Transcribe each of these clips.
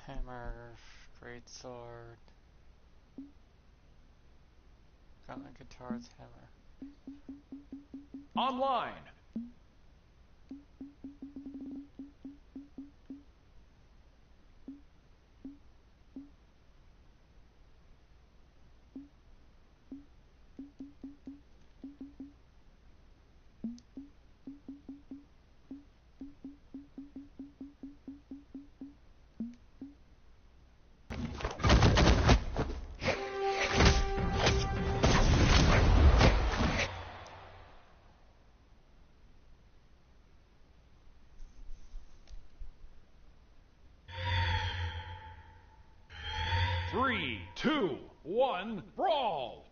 Hammer, great sword, gauntlet, guitars, hammer. Online. Three, two, one, brawl!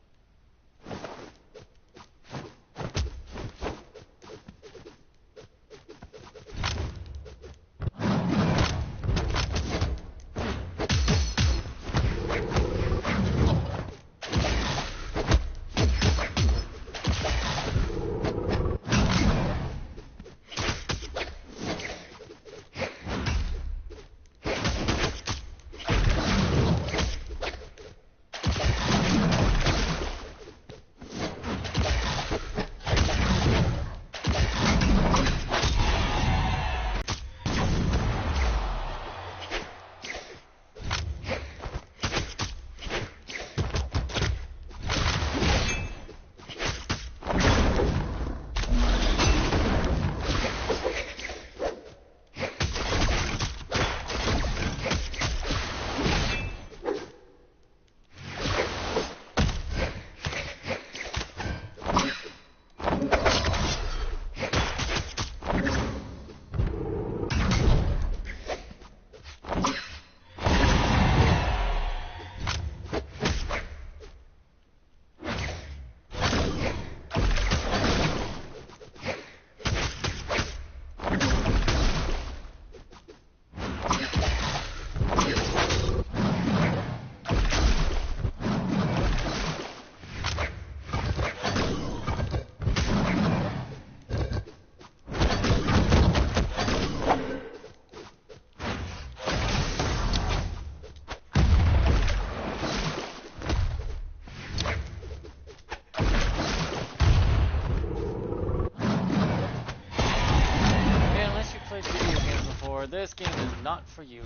This game is not for you.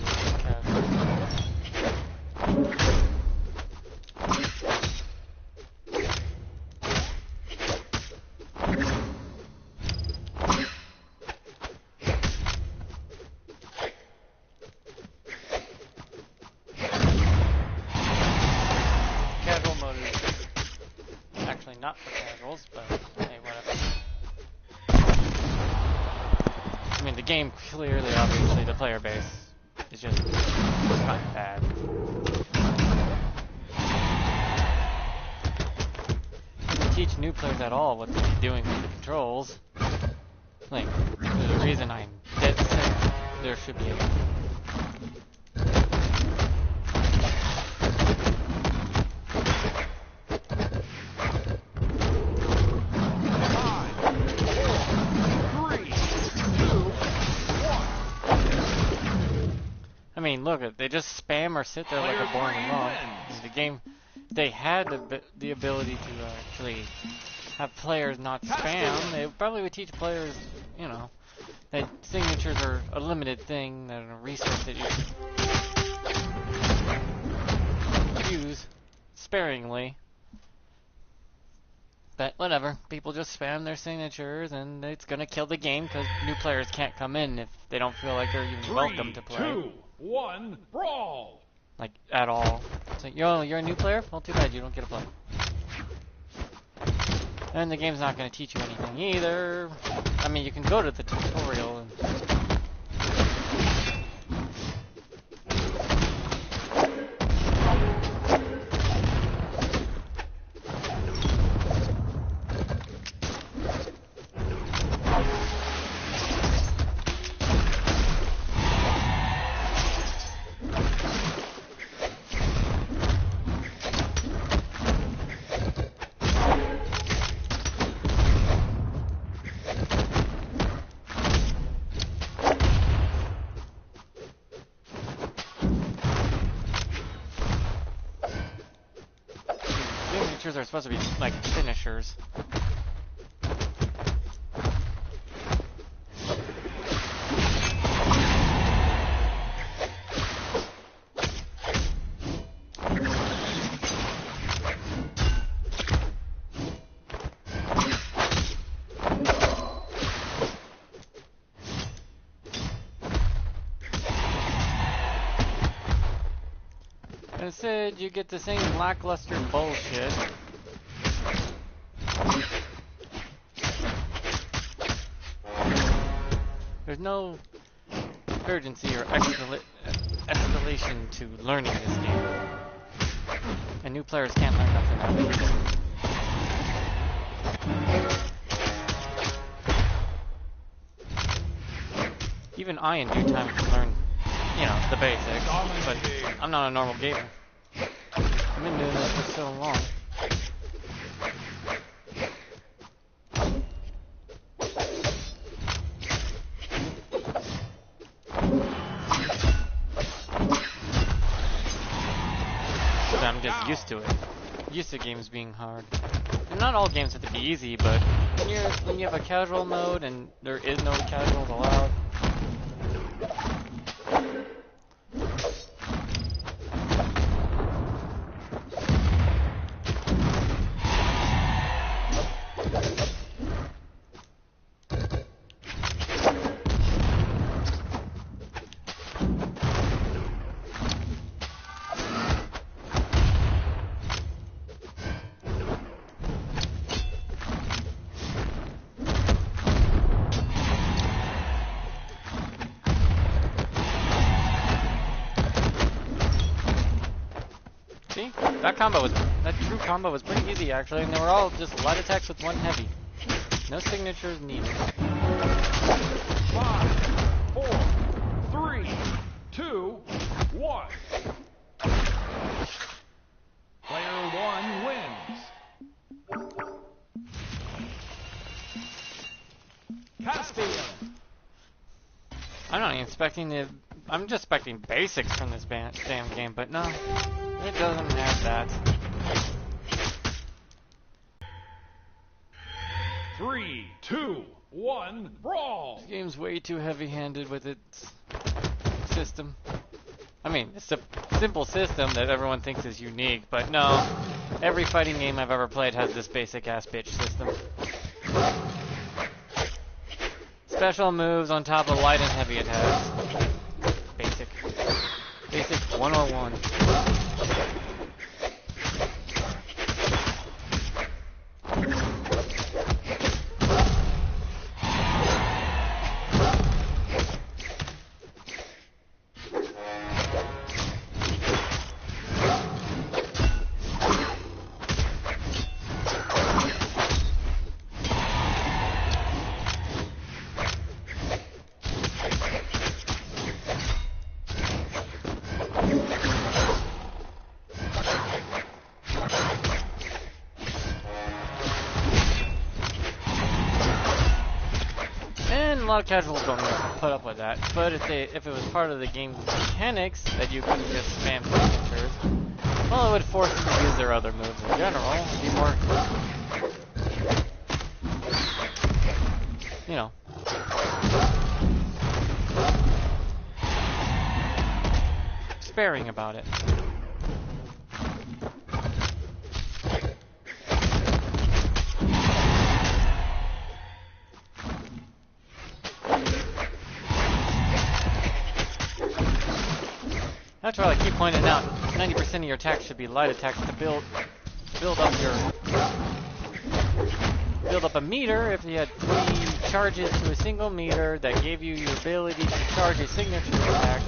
Casual mode is actually not for casuals, but hey, whatever. I mean, the game clearly, obviously, the player base is just kind of bad. Doesn't teach new players at all what to be doing with the controls. Like, there's a reason I'm dead set there should be a... I mean, look, they just spam or sit there like a boring mob. The game, they had the ability to actually have players not spam. They probably would teach players, you know, that signatures are a limited thing, that are a resource that you use sparingly. But whatever, people just spam their signatures, and it's gonna kill the game because new players can't come in if they don't feel like they're even welcome to play. 3, 2, 1, brawl! Like, at all. It's like, yo, you're a new player? Well, too bad, you don't get to play. And the game's not gonna teach you anything either. I mean, you can go to the tutorial and... signatures are supposed to be like finishers. Instead, you get the same lackluster bullshit. There's no urgency or escalation to learning this game. And new players can't learn nothing out of it. Even I in due time can learn, you know, the basics, but I'm not a normal gamer. I've been doing this for so long. But I'm just used to it. Used to games being hard. And not all games have to be easy, but when you have a casual mode and there is no casuals allowed. See? That true combo was pretty easy actually, and they were all just light attacks with one heavy. No signatures needed. 5, 4, 3, 2, 1. Player 1 wins. Caspian. I'm not even expecting the... I'm just expecting basics from this damn game, but no. It doesn't have that. 3, 2, 1, brawl! This game's way too heavy-handed with its system. I mean, it's a simple system that everyone thinks is unique, but no. Every fighting game I've ever played has this basic-ass bitch system. Special moves on top of light and heavy attacks. Basic. Basic 101. A lot of casuals don't put up with that, but if it was part of the game's mechanics that you couldn't just spam signatures, well, it would force them to use their other moves in general. It'd be more, you know, sparing about it. That's why I keep pointing out, 90% of your attacks should be light attacks to build up a meter. If you had 3 charges to a single meter, that gave you your ability to charge a signature attack,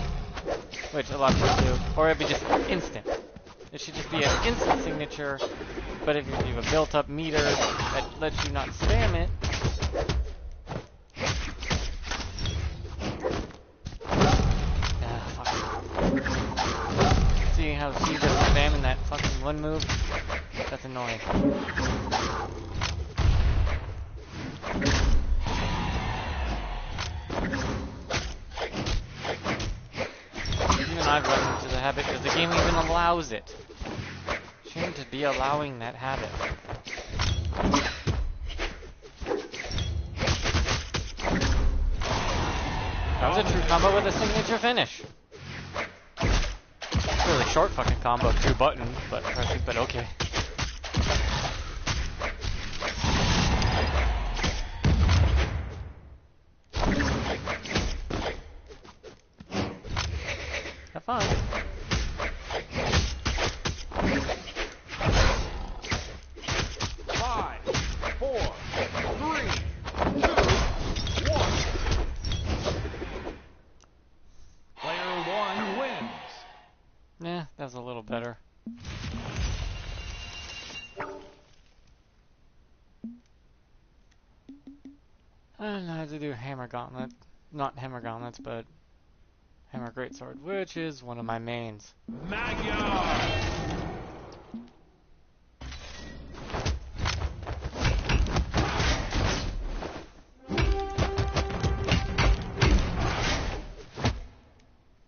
which a lot of people do, or it'd be just instant. It should just be an instant signature, but if you have a built up meter that lets you not spam it, see how she's just spamming that fucking one move? That's annoying. Even I've gotten into the habit because the game even allows it. Shouldn't to be allowing that habit. That was a true combo with a signature finish. Really short fucking combo, 2 buttons, but okay. Have fun. Yeah, that was a little better. I don't know how to do Hammer Gauntlet. Not Hammer Gauntlets, but Hammer Greatsword, which is one of my mains. Magyar!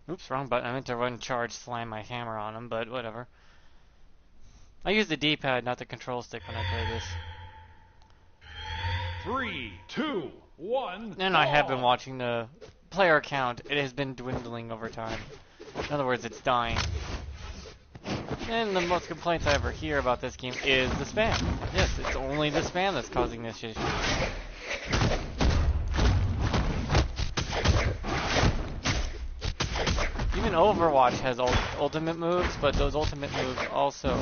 Oops, wrong button. I meant to run charge, slam my hammer on him, but whatever. I use the D-pad, not the control stick when I play this. 3, 2, 1. And I have been watching the player count. It has been dwindling over time. In other words, it's dying. And the most complaints I ever hear about this game is the spam. Yes, it's only the spam that's causing this issue. Even Overwatch has ultimate moves, but those ultimate moves also...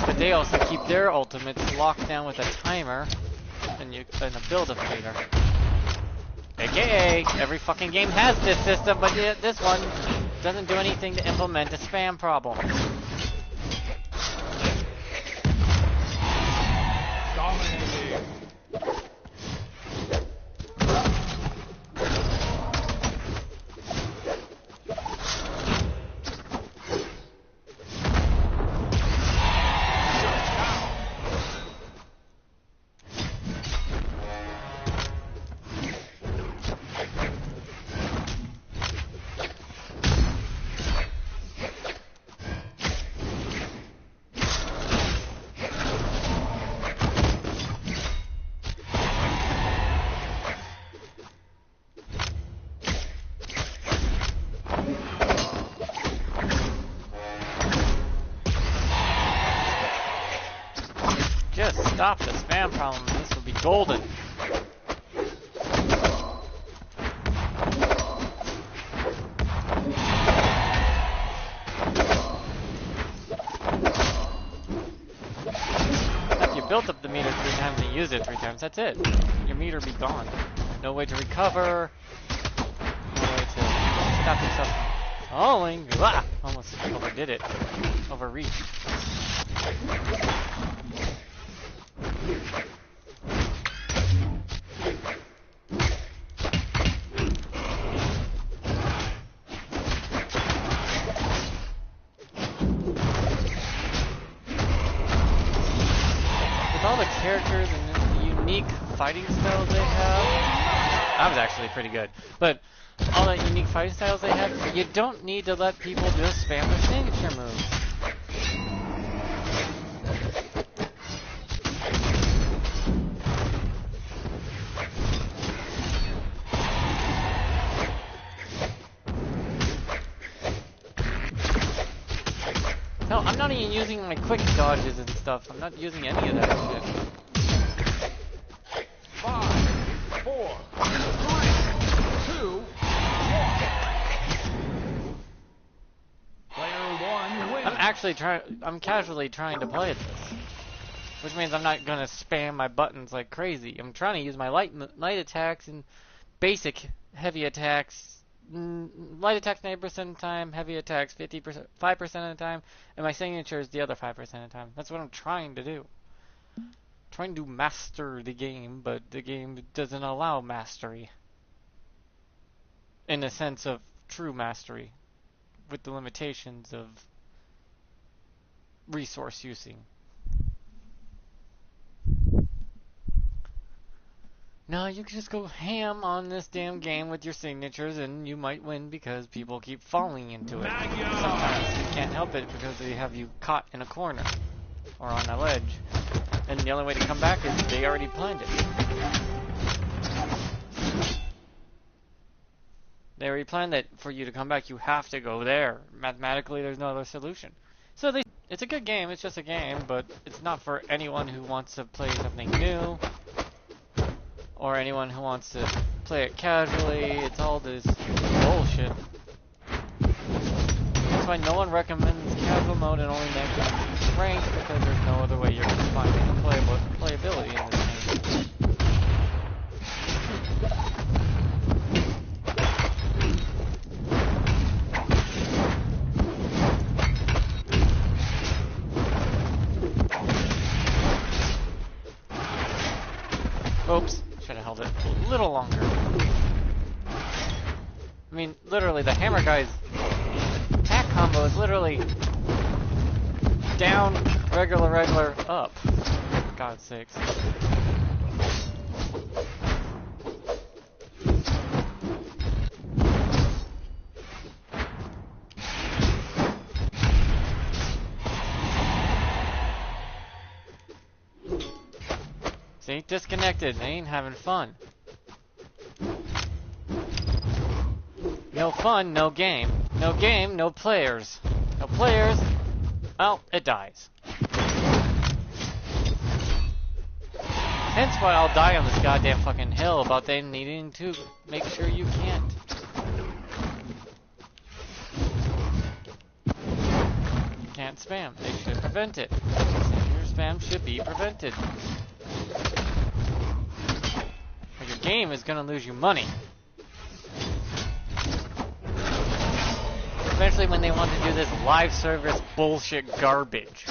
But they also keep their ultimates locked down with a timer and a build-up-meter. AKA, every fucking game has this system, but this one doesn't do anything to implement a spam problem. Dominating. Just stop the spam problem. This will be golden. If you built up the meter 3 times and you use it 3 times, that's it. Your meter be gone. No way to recover. No way to stop yourself from falling. Ah! Almost overdid it. Overreached. With all the characters and the unique fighting styles they have, that was actually pretty good. But all the unique fighting styles they have, you don't need to let people just spam their signature moves. No, I'm not even using my quick dodges and stuff. I'm not using any of that shit. 5, 4, 3, 2, 1. Player 1 wins. I'm casually trying to play this. Which means I'm not gonna spam my buttons like crazy. I'm trying to use my light attacks and basic heavy attacks. Light attacks 90% of the time, heavy attacks 5% of the time, and my signature is the other 5% of the time. That's what I'm trying to do. Trying to master the game, but the game doesn't allow mastery. In the sense of true mastery, with the limitations of resource using. No, you can just go ham on this damn game with your signatures and you might win because people keep falling into it. Sometimes you can't help it because they have you caught in a corner or on a ledge. And the only way to come back is they already planned it. They already planned that for you to come back, you have to go there. Mathematically, there's no other solution. So it's a good game, it's just a game, but it's not for anyone who wants to play something new. Or anyone who wants to play it casually. It's all this bullshit. That's why no one recommends casual mode and only makes it ranked, because there's no other way you're going to find any playability in this game. Oops. Should have held it a little longer. I mean, literally, the hammer guy's attack combo is literally down, regular, up. For God's sakes. See? Disconnected. They ain't having fun. No fun, no game. No game, no players. No players, well, it dies. Hence why I'll die on this goddamn fucking hill about them needing to make sure you can't. Can't spam. They should prevent it. Your spam should be prevented. Or your game is gonna lose you money. Especially when they want to do this live service bullshit garbage.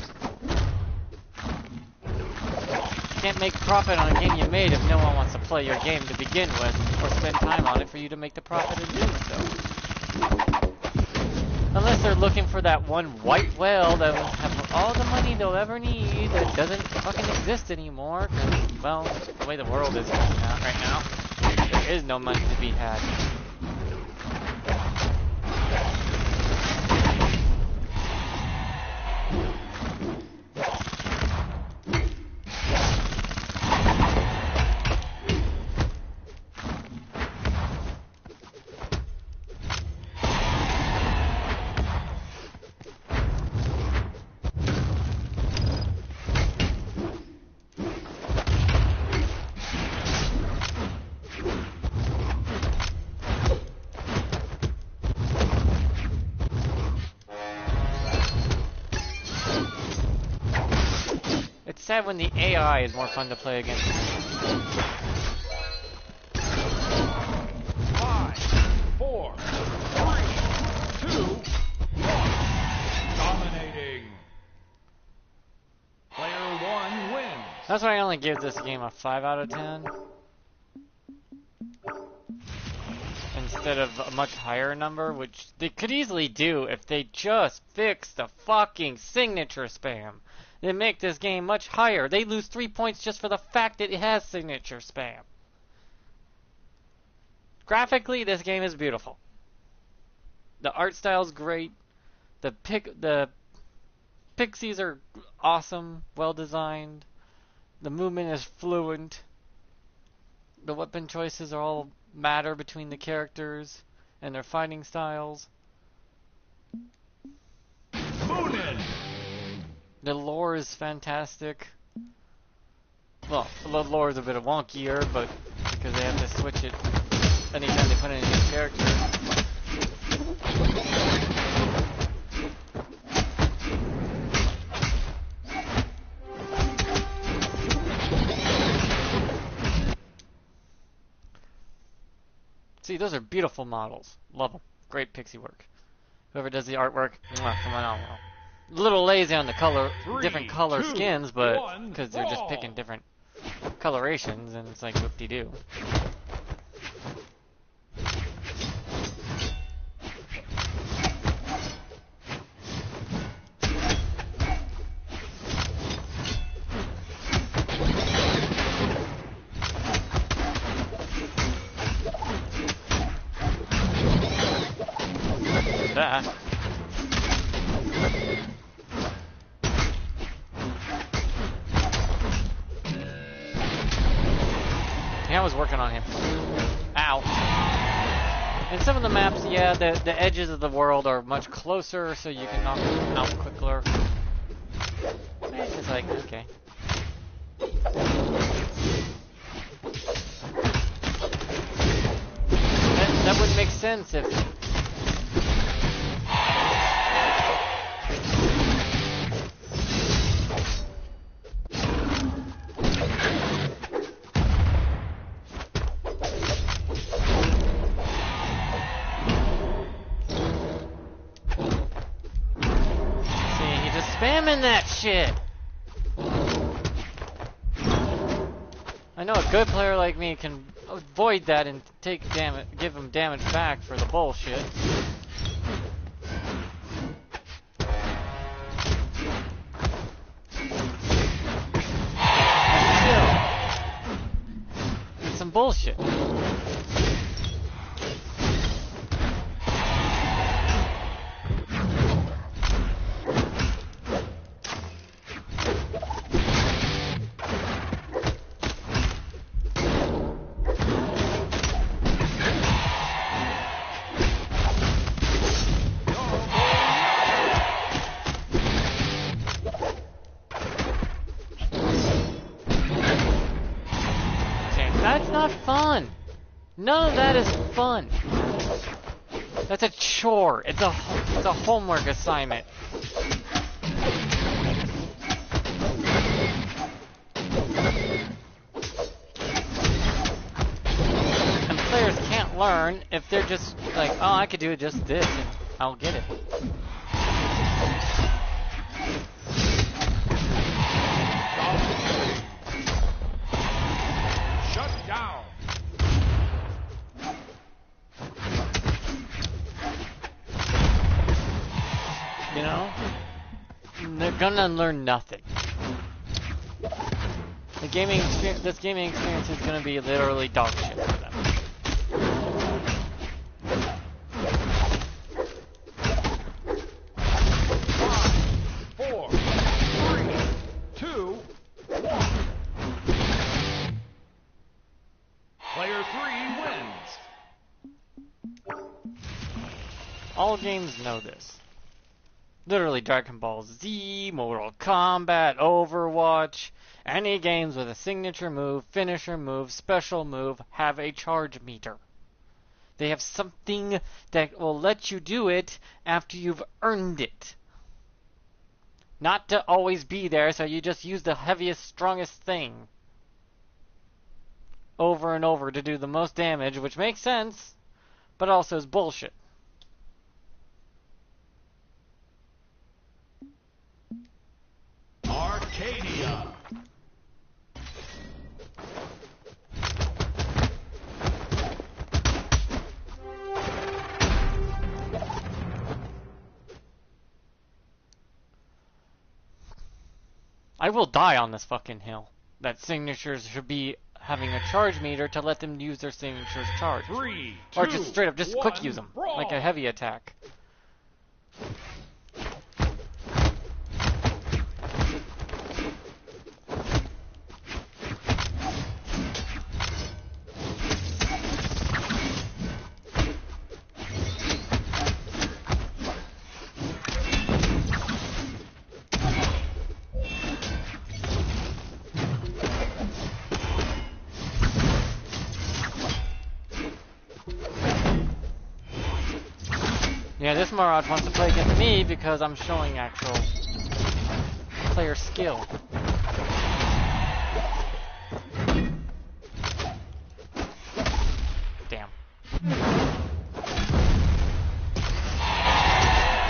You can't make profit on a game you made if no one wants to play your game to begin with, or spend time on it for you to make the profit of doing so. Unless they're looking for that one white whale that will have all the money they'll ever need that doesn't fucking exist anymore, because, well, the way the world is right now, there is no money to be had. It's sad when the AI is more fun to play against. 5, 4, 3, 2, 1. Dominating. Player 1 wins. That's why I only give this game a 5 out of 10. Instead of a much higher number, which they could easily do if they just fix the fucking signature spam. They make this game much higher. They lose 3 points just for the fact that it has signature spam. Graphically, this game is beautiful. The art style is great. The pixies are awesome, well designed. The movement is fluent. The weapon choices are all matter between the characters and their fighting styles. Moonin. The lore is fantastic. Well, the lore is a bit wonkier, but because they have to switch it anytime they put in a new character. See, those are beautiful models. Love them. Great pixie work. Whoever does the artwork, phenomenal. A little lazy on the color, different color skins, but because they're just picking different colorations, and it's like whoop-de-doo. was working on him. Ow. And some of the maps, yeah, the edges of the world are much closer, so you can knock them out quicker. It's just like, okay. That would make sense if... Spamming that shit. I know a good player like me can avoid that and take damage, give him damage back for the bullshit. And still, it's some bullshit. That's not fun. None of that is fun. That's a chore. It's a homework assignment. And players can't learn if they're just like, oh, I could do just this and I'll get it. You know, they're gonna learn nothing. This gaming experience is gonna be literally dog shit for them. 5, 4, 3, 2, 1. Player 3 wins. All games know this. Literally Dragon Ball Z, Mortal Kombat, Overwatch, any games with a signature move, finisher move, special move have a charge meter. They have something that will let you do it after you've earned it. Not to always be there, so you just use the heaviest, strongest thing over and over to do the most damage, which makes sense, but also is bullshit. Arcadia. I will die on this fucking hill. That signatures should be having a charge meter to let them use their signatures charge. 3, 2, or just straight up, just 1, quick use them. brawl. Like a heavy attack. Yeah, this Mirage wants to play against me because I'm showing actual player skill. Damn.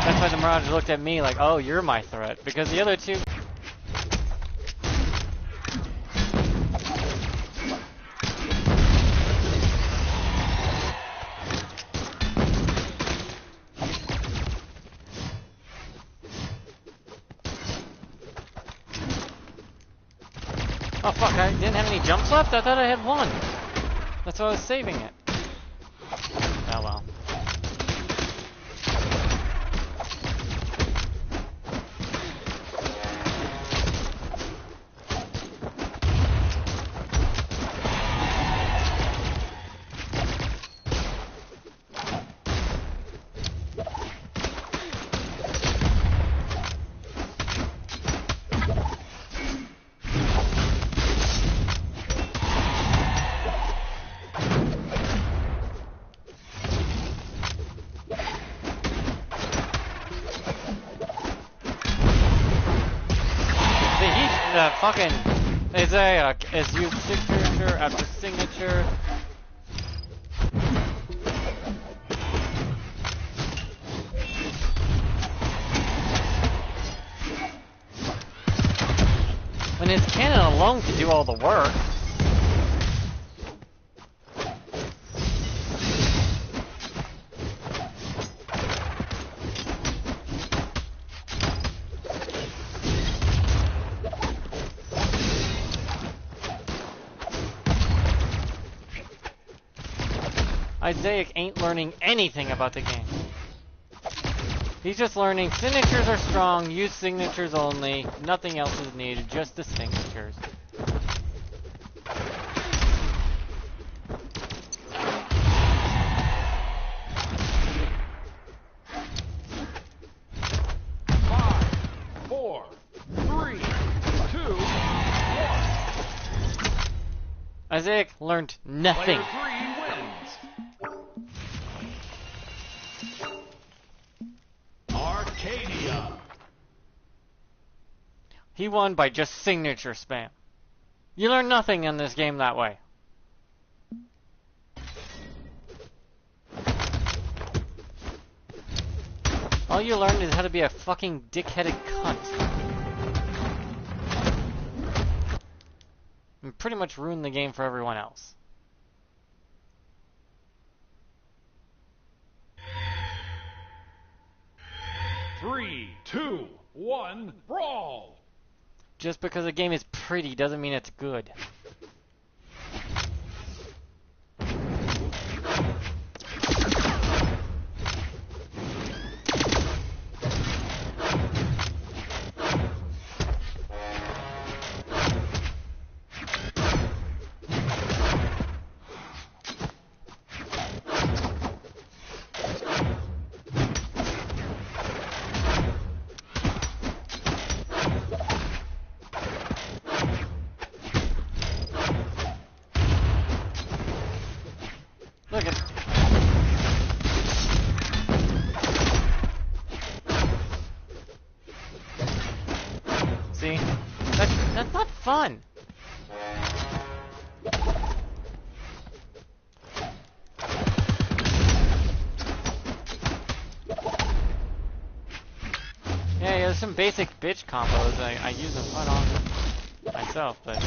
That's why the Mirage looked at me like, oh, you're my threat. Because the other two... Oh fuck, I didn't have any jumps left? I thought I had one. That's why I was saving it. Oh well. fucking Isaiah is used signature after signature. When his cannon alone could do all the work. Isaiah ain't learning anything about the game. He's just learning signatures are strong, use signatures only, nothing else is needed, just the signatures. Five, 4, 3, 2, 1. Isaiah learned nothing. Player 3 wins. Arcadia. He won by just signature spam. You learn nothing in this game that way. All you learned is how to be a fucking dick-headed cunt. And pretty much ruin the game for everyone else. Three, 2, 1, brawl. Just because a game is pretty doesn't mean it's good. Look at. See? That's not fun. Yeah, there's some basic bitch combos. I use them quite often myself, but.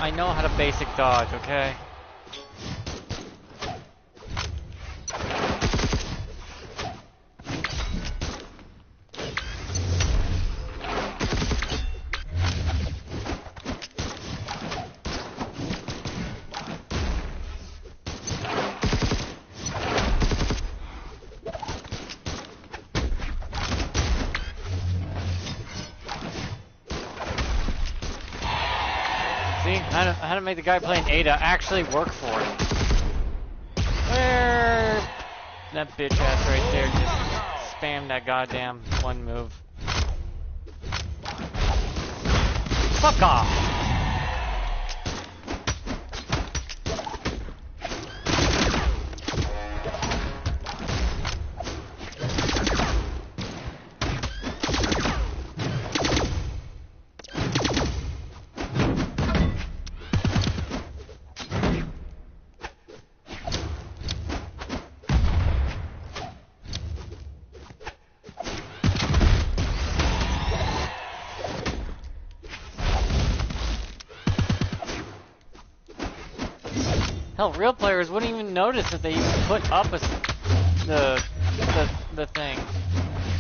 I know how to basic dodge, okay? How to make the guy playing Ada actually work for it. Where that bitch ass right there just spammed that goddamn one move. Fuck off! Hell, real players wouldn't even notice that they even put up the thing.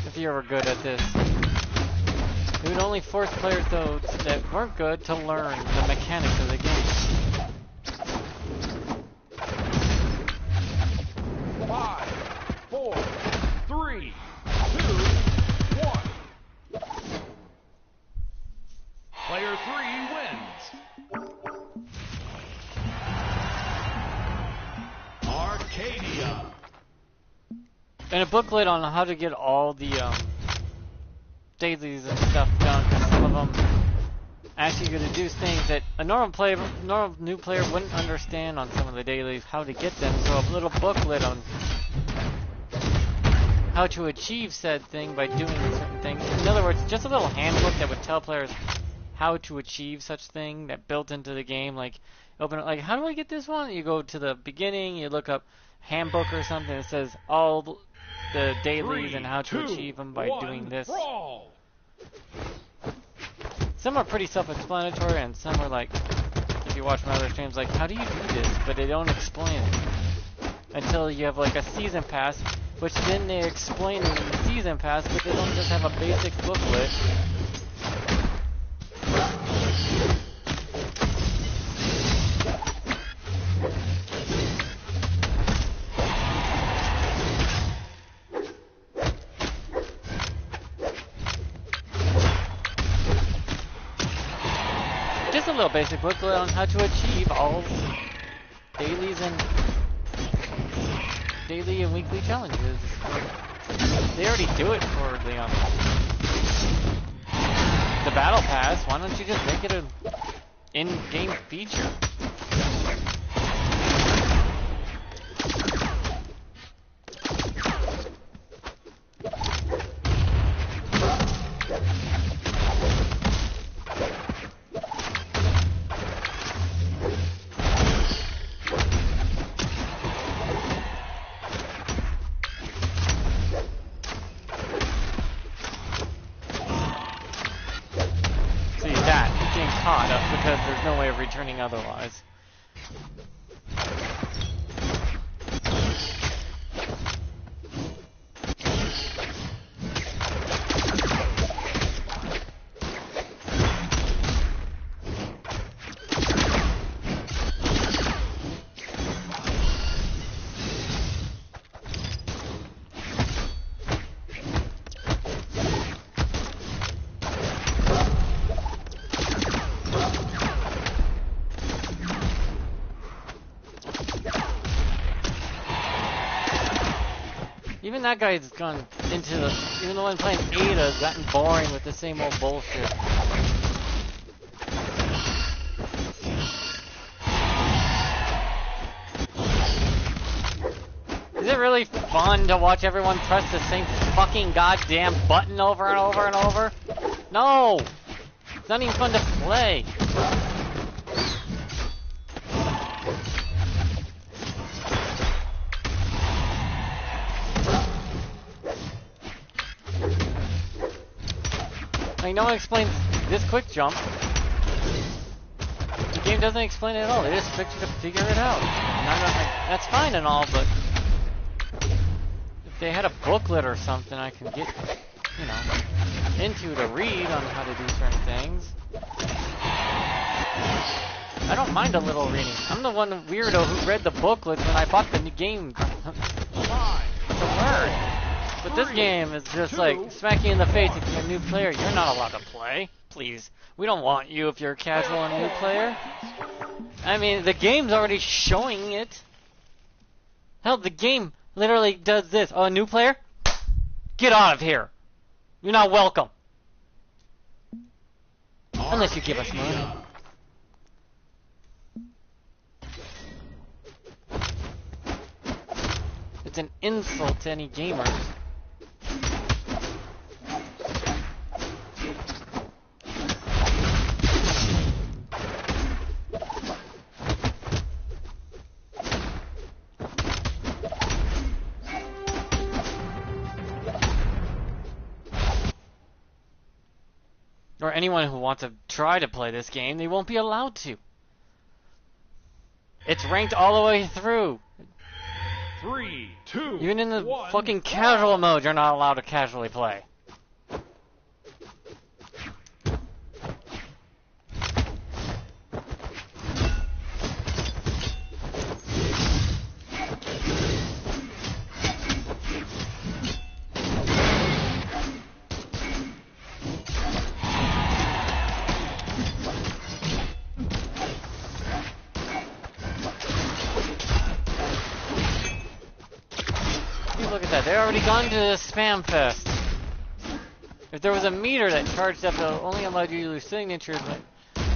If you were good at this, it would only force players though that weren't good to learn the mechanics of the game. 5, 4, 3, 2, 1. Player 3 wins. Arcadia. And a booklet on how to get all the dailies and stuff done, because some of them actually going to do things that a normal new player wouldn't understand on some of the dailies, how to get them. So a little booklet on how to achieve said thing by doing certain things. In other words, just a little handbook that would tell players how to achieve such thing that built into the game. Like, open it, like, how do I get this one? You go to the beginning, you look up handbook or something that says all the dailies and how to achieve them by doing this. Brawl. Some are pretty self-explanatory, and some are like, if you watch my other streams, like, how do you do this? But they don't explain it until you have like a season pass, which then they explain it in the season pass, but they don't just have a basic booklet. Just a little basic booklet on how to achieve all dailies and daily and weekly challenges. They already do it for the battle pass. Why don't you just make it an in-game feature? Because there's no way of returning otherwise. Even that guy's gone into the... Even the one playing Ada has gotten boring with the same old bullshit. Is it really fun to watch everyone press the same fucking goddamn button over and over and over? No! It's not even fun to play. Like, no one explains this quick jump. The game doesn't explain it at all. They just expect you to figure it out. And I'm not, like, that's fine and all, but if they had a booklet or something I can get, you know, into to read on how to do certain things. I don't mind a little reading. I'm the one weirdo who read the booklet when I bought the new game to learn. But this game is just like, smack you in the face if you're a new player. You're not allowed to play. Please. We don't want you if you're a casual and new player. I mean, the game's already showing it. Hell, the game literally does this. Oh, a new player? Get out of here. You're not welcome. Unless you give us money. It's an insult to any gamers. Or anyone who wants to try to play this game, they won't be allowed to. It's ranked all the way through. 3, 2, even in the 1, fucking casual mode, you're not allowed to casually play. Look at that, they're already gone to the spam fest. If there was a meter that charged up that only allowed you to use signatures,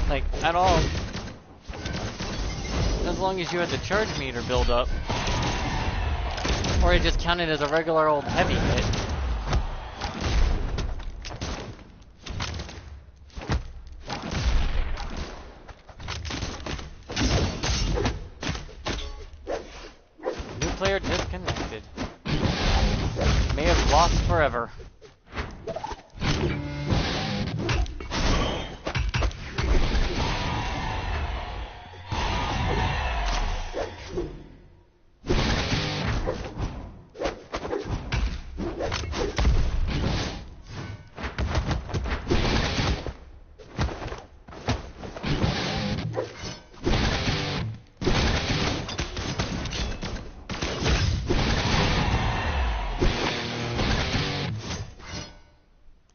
like at all, as long as you had the charge meter build up, or it just counted as a regular old heavy hit. New player disconnected. May have lost forever.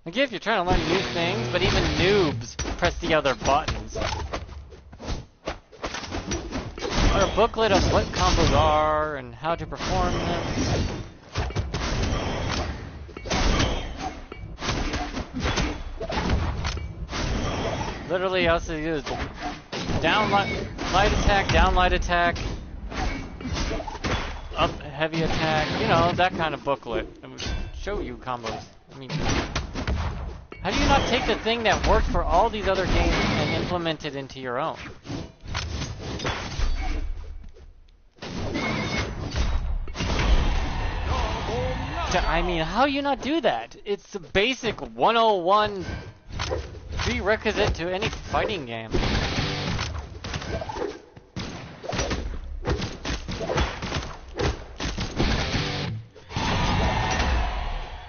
Like if you're trying to learn new things, but even noobs press the other buttons. Or a booklet of what combos are and how to perform them. Literally, all you do is down light attack, down light attack, up heavy attack, you know, that kind of booklet. It would show you combos. I mean, how do you not take the thing that worked for all these other games and implement it into your own? I mean, how do you not do that? It's the basic 101 prerequisite to any fighting game.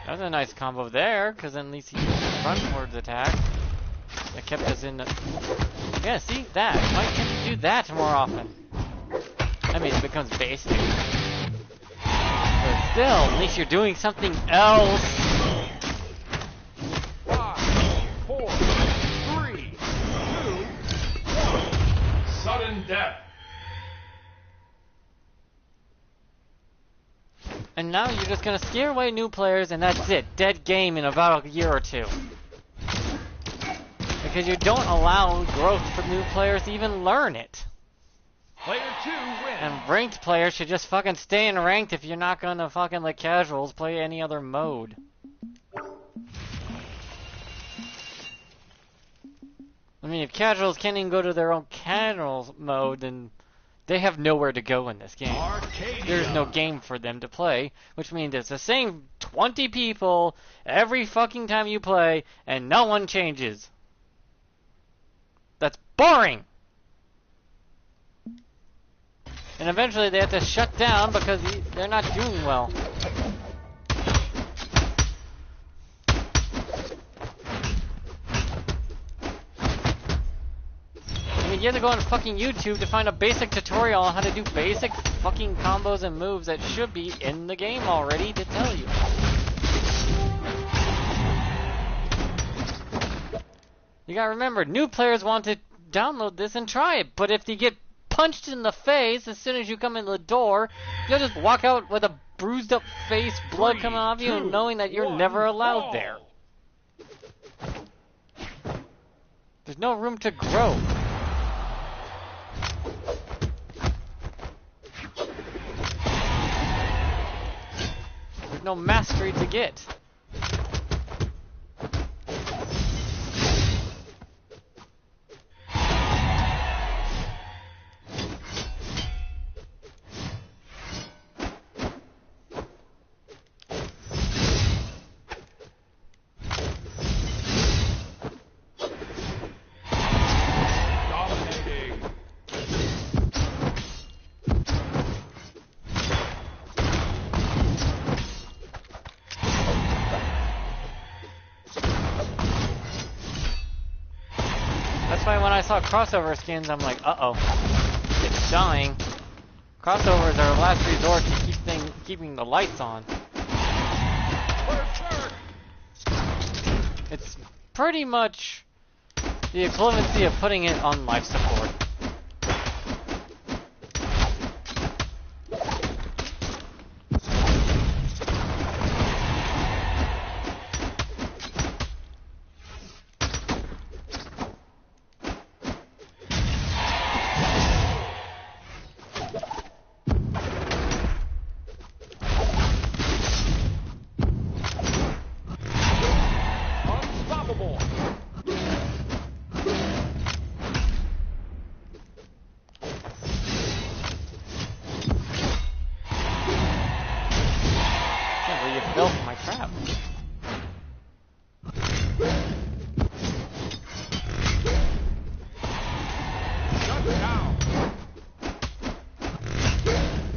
That was a nice combo there, because at least he used the frontwards attack. That kept us in the... Yeah, see? That. Why can't you do that more often? I mean, it becomes basic. But still, at least you're doing something else. 5, 4, 3, 2, 1. Sudden death. And now you're just gonna scare away new players and that's it. Dead game in about a year or two. Because you don't allow growth for new players to even learn it. Player 2 wins. And ranked players should just fucking stay in ranked if you're not gonna fucking let casuals play any other mode. I mean, if casuals can't even go to their own casual mode, then they have nowhere to go in this game. Arcadia. There's no game for them to play, which means it's the same 20 people every fucking time you play, and no one changes. That's boring! And eventually they have to shut down because they're not doing well. I mean, you have to go on fucking YouTube to find a basic tutorial on how to do basic fucking combos and moves that should be in the game already to tell you. You gotta remember, new players want to download this and try it, but if you get punched in the face as soon as you come in the door, you'll just walk out with a bruised up face, blood coming off you, and knowing that you're never allowed there. There's no room to grow. There's no mastery to get. That's why when I saw crossover skins, I'm like, uh-oh, it's dying. Crossovers are a last resort to keeping the lights on. It's pretty much the equivalency of putting it on life support.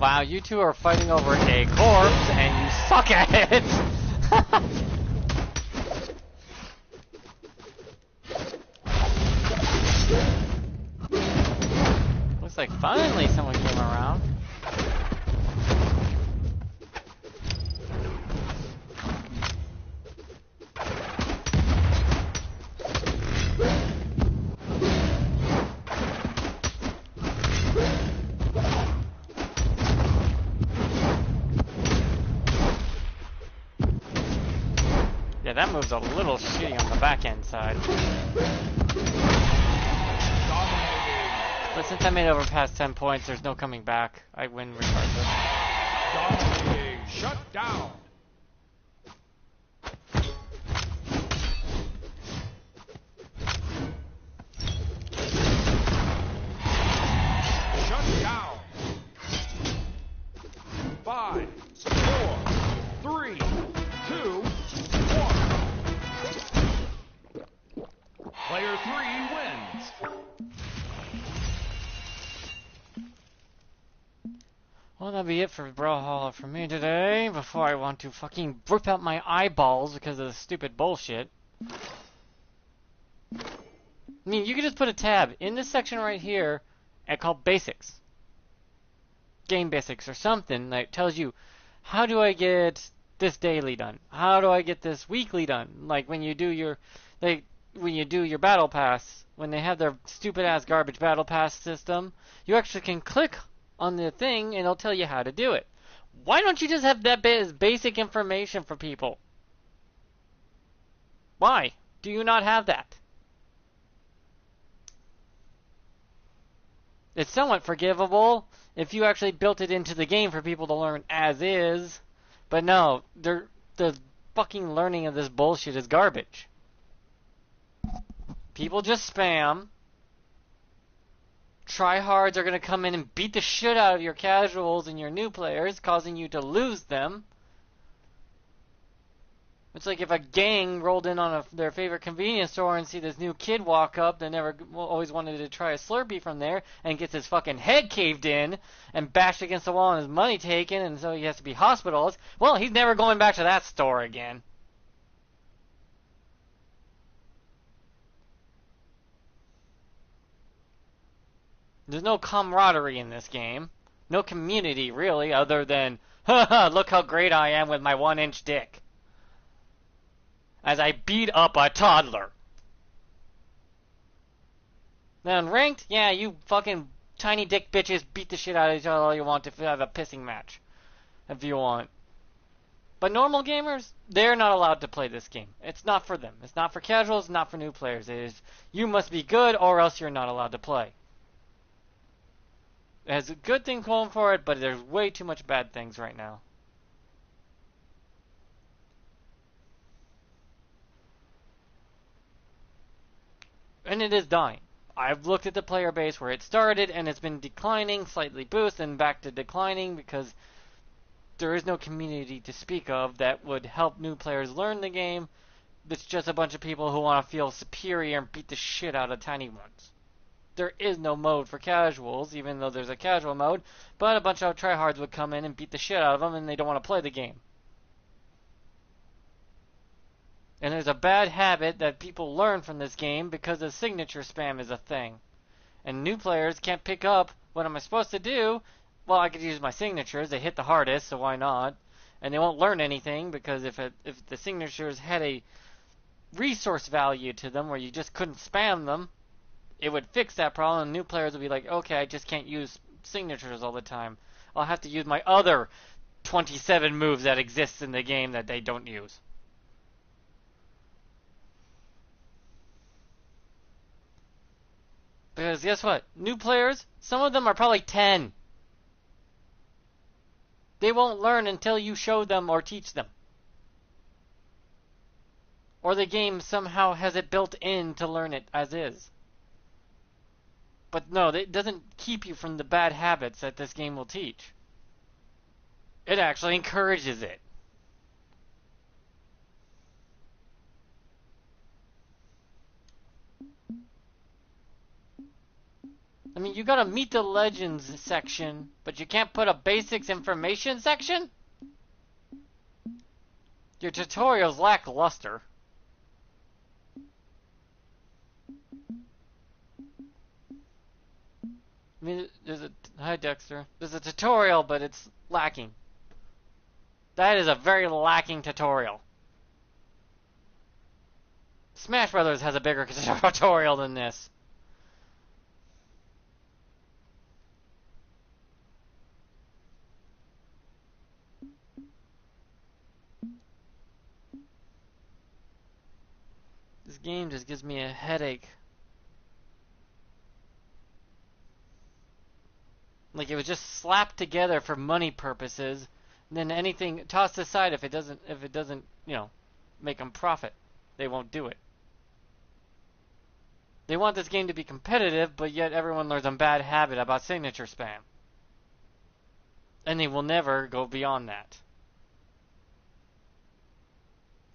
Wow, you two are fighting over a corpse, and you suck at it! Looks like finally someone came around. Yeah, that move's a little shitty on the back end side. But since I made over past 10 points, there's no coming back. I win regardless. Dominating. Shut down. Shut down. 5, 4, 3, 2, 1. Player 3 wins. Well, that'll be it for Brawlhalla for me today, before I want to fucking rip out my eyeballs because of the stupid bullshit. I mean, you could just put a tab in this section right here and called Basics. Game Basics or something that tells you, how do I get this daily done? How do I get this weekly done? Like when you do your, battle pass, when they have their stupid ass garbage battle pass system, you actually can click on the thing and it'll tell you how to do it. Why don't you just have that basic information for people? Why do you not have that? It's somewhat forgivable if you actually built it into the game for people to learn as is. But no, the fucking learning of this bullshit is garbage. People just spam. Tryhards are going to come in and beat the shit out of your casuals and your new players, causing you to lose them. It's like if a gang rolled in on their favorite convenience store and see this new kid walk up that always wanted to try a Slurpee from there and gets his fucking head caved in and bashed against the wall and his money taken and so he has to be hospitalized. Well, he's never going back to that store again. There's no camaraderie in this game. No community, really, other than, haha, look how great I am with my 1-inch dick. As I beat up a toddler. Now in ranked, yeah, you fucking tiny dick bitches beat the shit out of each other all you want to have a pissing match. If you want. But normal gamers, they're not allowed to play this game. It's not for them. It's not for casuals, not for new players. It is, you must be good or else you're not allowed to play. It has a good thing going for it, but there's way too much bad things right now. And it is dying. I've looked at the player base where it started, and it's been declining, slightly boost, and back to declining because there is no community to speak of that would help new players learn the game. It's just a bunch of people who want to feel superior and beat the shit out of tiny ones. There is no mode for casuals, even though there's a casual mode, but a bunch of tryhards would come in and beat the shit out of them, and they don't want to play the game. And there's a bad habit that people learn from this game because the signature spam is a thing. And new players can't pick up what am I supposed to do. Well, I could use my signatures. They hit the hardest, so why not? And they won't learn anything because if the signatures had a resource value to them where you just couldn't spam them, it would fix that problem, and new players would be like, okay, I just can't use signatures all the time. I'll have to use my other 27 moves that exist in the game that they don't use. Because guess what? New players, some of them are probably 10. They won't learn until you show them or teach them. Or the game somehow has it built in to learn it as is. But no, it doesn't keep you from the bad habits that this game will teach. It actually encourages it. I mean, you gotta meet the legends section, but you can't put a basics information section? Your tutorial's lackluster. I mean, hi Dexter. There's a tutorial, but it's lacking. That is a very lacking tutorial. Smash Brothers has a bigger tutorial than this. This game just gives me a headache. Like it was just slapped together for money purposes, and then anything tossed aside if it doesn't, you know, make them profit. They won't do it. They want this game to be competitive, but yet everyone learns a bad habit about signature spam. And they will never go beyond that.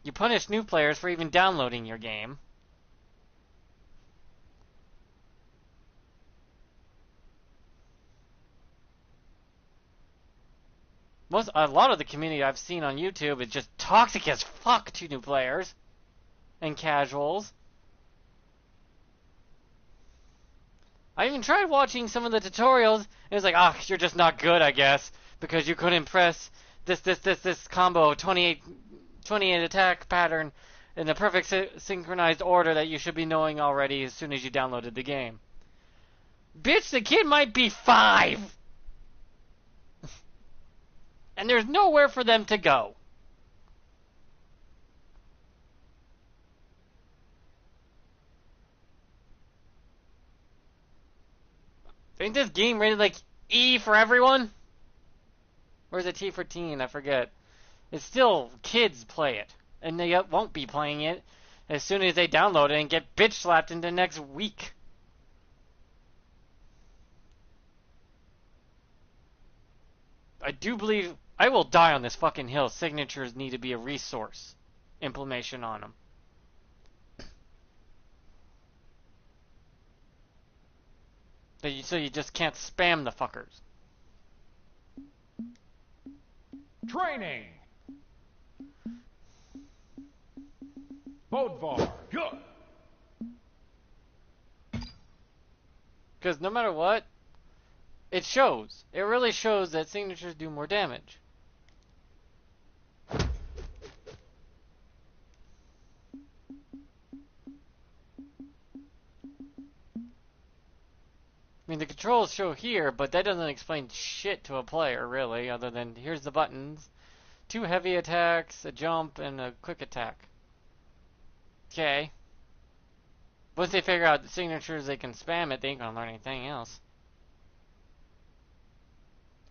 You punish new players for even downloading your game. A lot of the community I've seen on YouTube is just toxic as fuck to new players and casuals. I even tried watching some of the tutorials, and it's like, ah, you're just not good, I guess, because you couldn't press this combo 28 attack pattern in the perfect synchronized order that you should be knowing already as soon as you downloaded the game. Bitch, the kid might be 5! And there's nowhere for them to go. Ain't this game rated like E for everyone? Or is it T for teen? I forget. It's still kids play it. And they won't be playing it as soon as they download it and get bitch slapped into next week. I do believe I will die on this fucking hill. Signatures need to be a resource. Implementation on them. So you just can't spam the fuckers. Training. Bodvar. Good. Because no matter what, it shows. It really shows that signatures do more damage. I mean, the controls show here, but that doesn't explain shit to a player, really, other than here's the buttons. 2 heavy attacks, a jump, and a quick attack. Okay. Once they figure out the signatures, they can spam it, they ain't gonna learn anything else.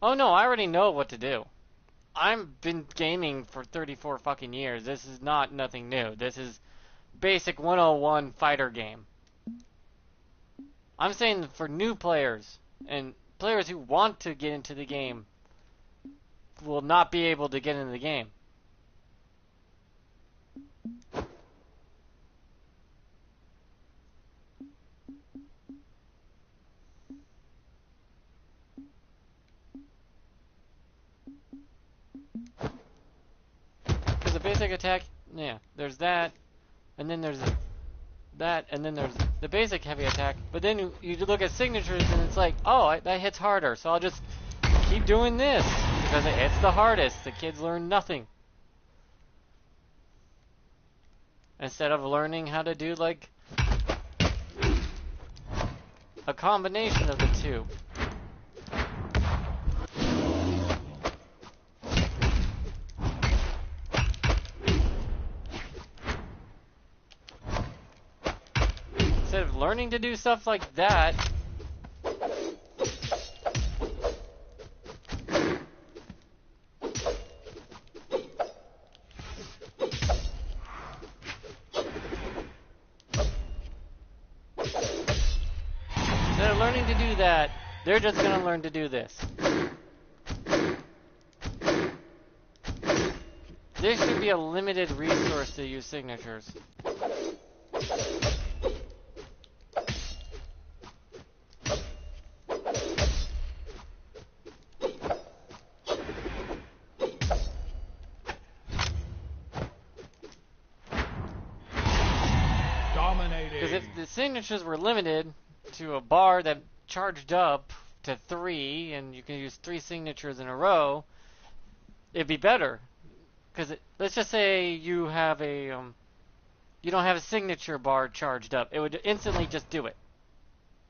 Oh no, I already know what to do. I've been gaming for 34 fucking years. This is not nothing new. This is basic 101 fighter game. I'm saying for new players and players who want to get into the game will not be able to get into the game. Because the basic attack, yeah, there's that, and then there's that, and then there's the basic heavy attack, but then you look at signatures and it's like, oh, that hits harder, so I'll just keep doing this because it hits the hardest. The kids learn nothing. Instead of learning how to do like a combination of the two. Instead of learning to do stuff like that, they're just gonna learn to do this. There should be a limited resource to use signatures. Because if the signatures were limited to a bar that charged up to 3, and you can use 3 signatures in a row, it'd be better. Because let's just say you have you don't have a signature bar charged up. It would instantly just do it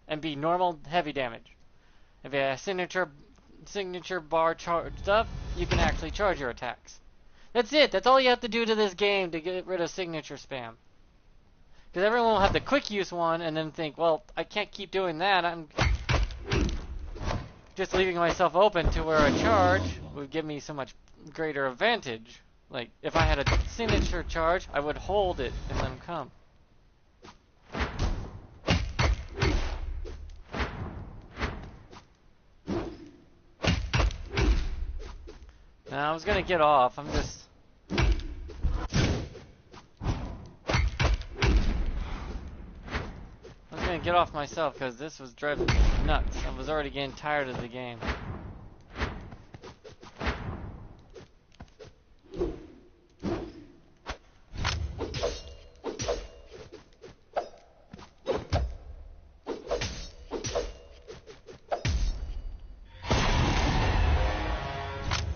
and be normal heavy damage. If you have a signature bar charged up, you can actually charge your attacks. That's it. That's all you have to do to this game to get rid of signature spam. Because everyone will have the quick use one and then think, well, I can't keep doing that. I'm just leaving myself open to where a charge would give me so much greater advantage. Like, if I had a signature charge, I would hold it and let them come. Now, I was gonna get off. I'm just... I was gonna get off myself because this was driving me nuts. I was already getting tired of the game.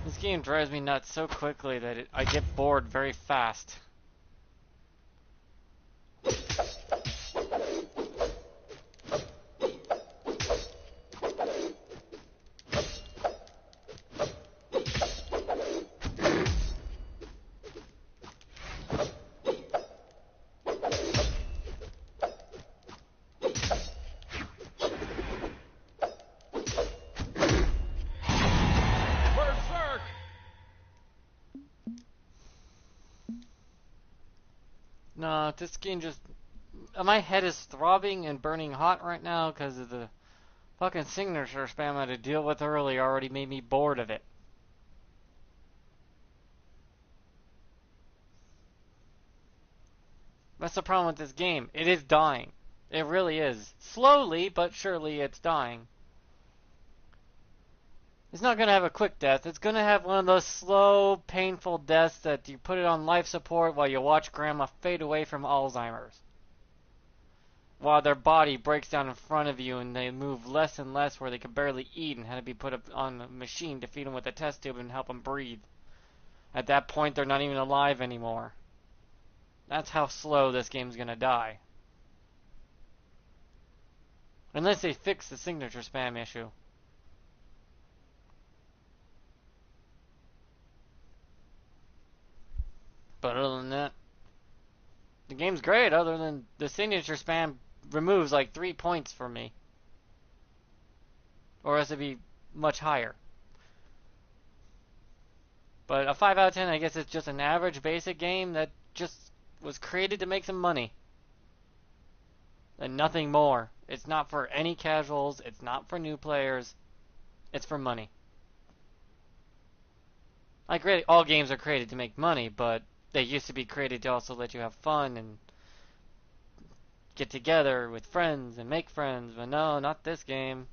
This game drives me nuts so quickly that I get bored very fast. No, this game just... My head is throbbing and burning hot right now because of the fucking signature spam I had to deal with earlier already made me bored of it. That's the problem with this game. It is dying. It really is. Slowly, but surely it's dying. It's not going to have a quick death. It's going to have one of those slow, painful deaths that you put it on life support while you watch grandma fade away from Alzheimer's. While their body breaks down in front of you and they move less and less where they can barely eat and had to be put up on a machine to feed them with a test tube and help them breathe. At that point, they're not even alive anymore. That's how slow this game's going to die. Unless they fix the signature spam issue. But other than that, the game's great, other than the signature spam removes like 3 points for me. Or else it'd be much higher. But a 5 out of 10, I guess it's just an average basic game that just was created to make some money. And nothing more. It's not for any casuals, it's not for new players, it's for money. Like really, all games are created to make money, but they used to be created to also let you have fun and get together with friends and make friends, but no, not this game.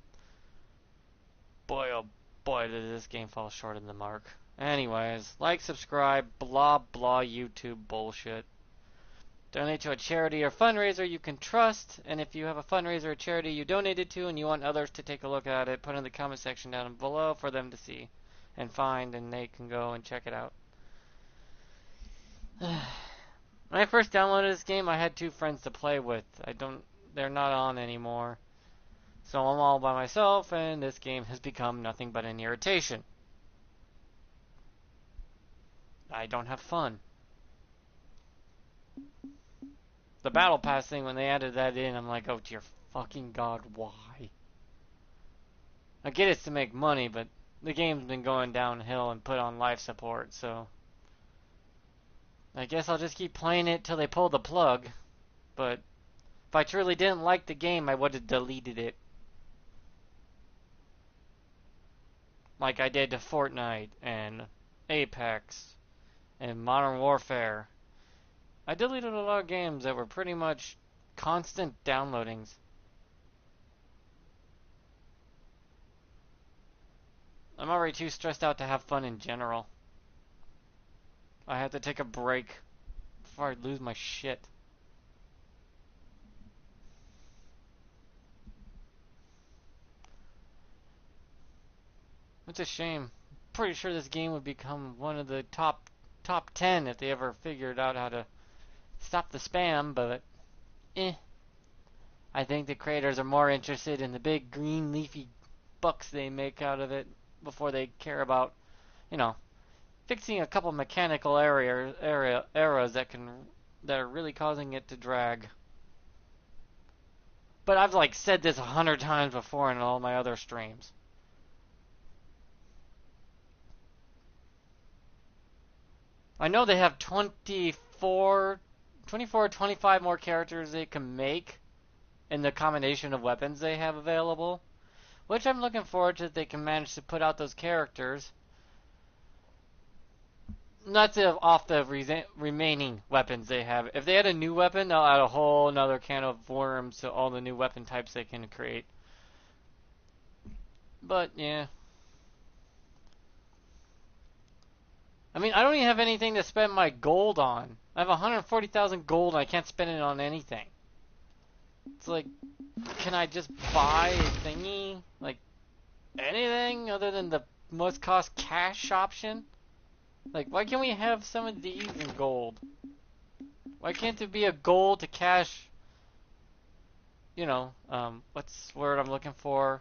Boy, oh boy, did this game fall short of the mark. Anyways, like, subscribe, blah blah YouTube bullshit. Donate to a charity or fundraiser you can trust, and if you have a fundraiser or charity you donated to and you want others to take a look at it, put it in the comment section down below for them to see and find, and they can go and check it out. When I first downloaded this game, I had 2 friends to play with. They're not on anymore. So I'm all by myself, and this game has become nothing but an irritation. I don't have fun. The Battle Pass thing, when they added that in, I'm like, oh dear fucking god, why? I get it's to make money, but the game's been going downhill and put on life support, so I guess I'll just keep playing it till they pull the plug. But if I truly didn't like the game, I would have deleted it. Like I did to Fortnite and Apex and Modern Warfare. I deleted a lot of games that were pretty much constant downloadings. I'm already too stressed out to have fun in general. I have to take a break before I lose my shit. It's a shame. Pretty sure this game would become one of the top 10 if they ever figured out how to stop the spam, but I think the creators are more interested in the big green leafy bucks they make out of it before they care about, you know, fixing a couple mechanical errors that are really causing it to drag. But I've like said this 100 times before in all my other streams. I know they have 24, 25 more characters they can make in the combination of weapons they have available, which I'm looking forward to if they can manage to put out those characters. Not to off the remaining weapons they have. If they had a new weapon, they'll add a whole nother can of worms to all the new weapon types they can create. But, yeah. I mean, I don't even have anything to spend my gold on. I have 140,000 gold and I can't spend it on anything. It's like, can I just buy a thingy? Like, anything other than the most cost cash option? Like, why can't we have some of these in gold? Why can't there be a gold to cash, you know, what's the word I'm looking for?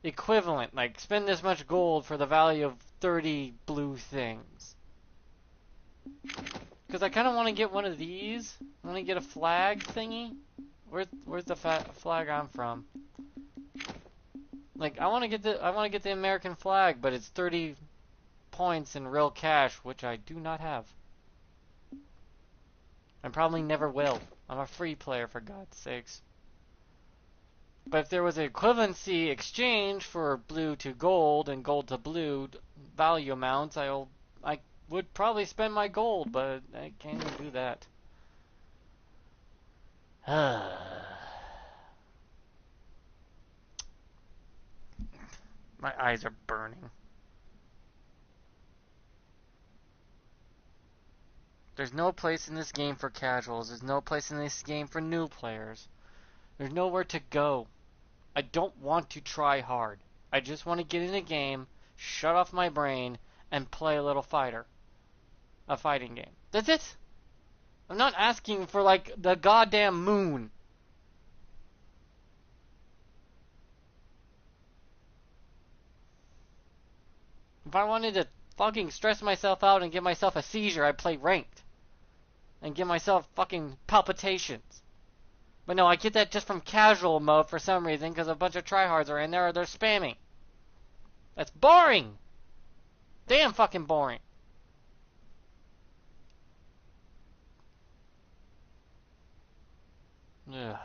Equivalent. Like, spend this much gold for the value of 30 blue things. Because I kind of want to get one of these. I want to get a flag thingy. Where's the flag I'm from? Like, I want to get the American flag, but it's 30 points in real cash, which I do not have. I probably never will. I'm a free player, for God's sakes. But if there was an equivalency exchange for blue to gold and gold to blue value amounts, I would probably spend my gold, but I can't even do that. My eyes are burning. There's no place in this game for casuals. There's no place in this game for new players. There's nowhere to go. I don't want to try hard. I just want to get in a game, shut off my brain, and play a little fighter. A fighting game. That's it. I'm not asking for, like, the goddamn moon. If I wanted to fucking stress myself out and give myself a seizure, I'd play ranked. And give myself fucking palpitations. But no, I get that just from casual mode for some reason, because a bunch of tryhards are in there or they're spamming. That's boring! Damn fucking boring. Ugh.